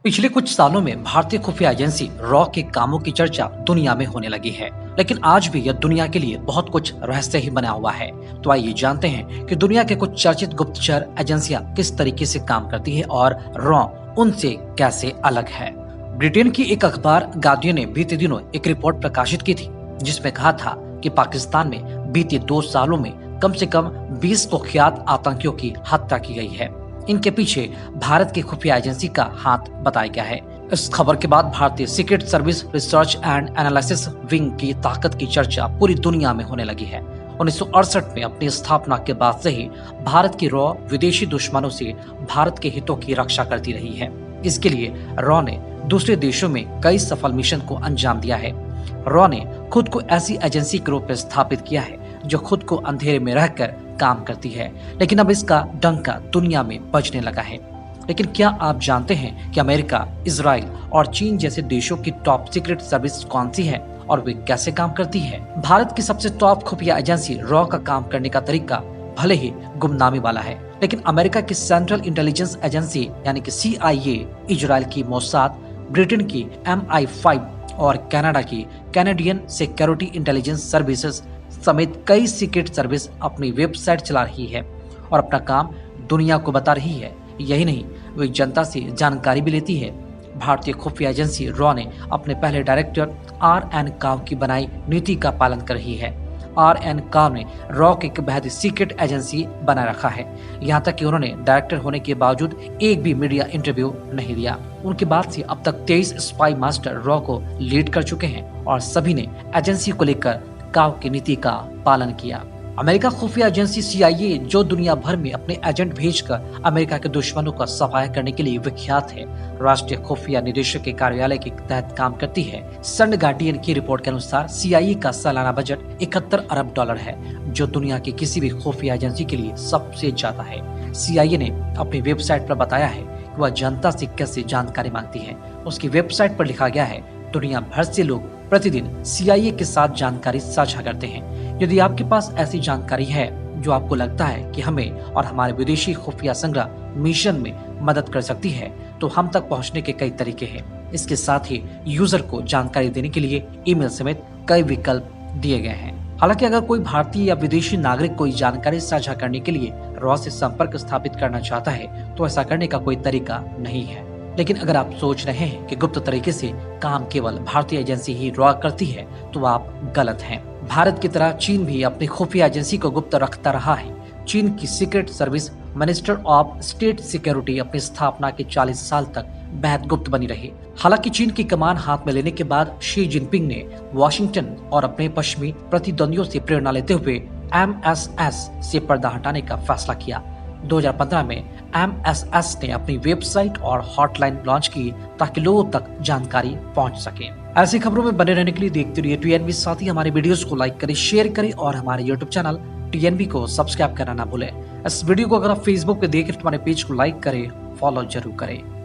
पिछले कुछ सालों में भारतीय खुफिया एजेंसी रॉ के कामों की चर्चा दुनिया में होने लगी है, लेकिन आज भी यह दुनिया के लिए बहुत कुछ रहस्य ही बना हुआ है। तो आइए जानते हैं कि दुनिया के कुछ चर्चित गुप्तचर एजेंसियां किस तरीके से काम करती है और रॉ उनसे कैसे अलग है। ब्रिटेन की एक अखबार गार्डियन ने बीते दिनों एक रिपोर्ट प्रकाशित की थी, जिसमें कहा था कि पाकिस्तान में बीते 2 सालों में कम से कम 20 कुख्यात आतंकियों की हत्या की गई है। इनके पीछे भारत की खुफिया एजेंसी का हाथ बताया गया है। इस खबर के बाद भारतीय secret service research and analysis wing की ताकत की चर्चा पूरी दुनिया में होने लगी है। 1968 में अपनी स्थापना के बाद से ही भारत की रॉ विदेशी दुश्मनों से भारत के हितों की रक्षा करती रही है। इसके लिए रॉ ने दूसरे देशों में कई सफल मिशन को अंजाम दिया है। रॉ ने खुद को ऐसी एजेंसी के रूप में स्थापित किया है जो खुद को अंधेरे में रहकर काम करती है, लेकिन अब इसका डंका दुनिया में बजने लगा है। लेकिन क्या आप जानते हैं कि अमेरिका, इजराइल और चीन जैसे देशों की टॉप सीक्रेट सर्विस कौन सी है और वे कैसे काम करती है? भारत की सबसे टॉप खुफिया एजेंसी रॉ का काम करने का तरीका भले ही गुमनामी वाला है, लेकिन अमेरिका की सेंट्रल इंटेलिजेंस एजेंसी यानी कि CIA, इजराइल की मोसाद, ब्रिटेन की MI5 और कनाडा की कैनेडियन सिक्योरिटी इंटेलिजेंस सर्विसेज समेत कई सीक्रेट सर्विस अपनी वेबसाइट चला रही है और अपना काम दुनिया को बता रही है। यही नहीं, वे जनता से जानकारी भी लेती है। भारतीय खुफिया एजेंसी रॉ ने अपने पहले डायरेक्टर RN काव की बनाई नीति का पालन कर रही है। RN काव ने रॉ के एक बेहद सीक्रेट एजेंसी बना रखा है। यहाँ तक कि उन्होंने डायरेक्टर होने के बावजूद एक भी मीडिया इंटरव्यू नहीं दिया। उनके बाद से अब तक 23 स्पाई मास्टर रॉ को लीड कर चुके हैं और सभी ने एजेंसी को लेकर काव की नीति का पालन किया। अमेरिका खुफिया एजेंसी CIA, जो दुनिया भर में अपने एजेंट भेजकर अमेरिका के दुश्मनों का सफाया करने के लिए विख्यात है, राष्ट्रीय खुफिया निदेशक के कार्यालय के तहत काम करती है। सन गार्डियन की रिपोर्ट के अनुसार CIA का सालाना बजट 71 अरब डॉलर है, जो दुनिया की किसी भी खुफिया एजेंसी के लिए सबसे ज्यादा है। CIA ने अपनी वेबसाइट पर बताया है कि वह जनता से कैसे जानकारी मांगती है। उसकी वेबसाइट पर लिखा गया है, दुनिया भर से लोग प्रतिदिन CIA के साथ जानकारी साझा करते हैं। यदि आपके पास ऐसी जानकारी है जो आपको लगता है कि हमें और हमारे विदेशी खुफिया संग्रह मिशन में मदद कर सकती है, तो हम तक पहुंचने के कई तरीके हैं। इसके साथ ही यूजर को जानकारी देने के लिए ईमेल समेत कई विकल्प दिए गए हैं। हालांकि अगर कोई भारतीय या विदेशी नागरिक कोई जानकारी साझा करने के लिए रॉ से संपर्क स्थापित करना चाहता है, तो ऐसा करने का कोई तरीका नहीं है। लेकिन अगर आप सोच रहे हैं कि गुप्त तरीके से काम केवल भारतीय एजेंसी ही रॉ करती है, तो आप गलत हैं। भारत की तरह चीन भी अपनी खुफिया एजेंसी को गुप्त रखता रहा है। चीन की secret service minister of state security अपनी स्थापना के 40 साल तक बेहद गुप्त बनी रही। हालांकि चीन की कमान हाथ में लेने के बाद शी जिनपिंग ने वॉशिंगटन और अपने पश्चिमी प्रतिद्वंदियों से प्रेरणा लेते हुए MSS से पर्दा हटाने का फैसला किया। 2015 में MSS ने अपनी वेबसाइट और हॉटलाइन लॉन्च की ताकि लोगों तक जानकारी पहुंच सके। ऐसी खबरों में बने रहने के लिए देखते रहिए TNB। साथ ही हमारे वीडियोस को लाइक करें, शेयर करें और हमारे YouTube चैनल TNB को सब्सक्राइब करना ना भूलें। इस वीडियो को अगर आप फेसबुक पे देखें तो हमारे पेज को लाइक करें, फॉलो जरूर करें।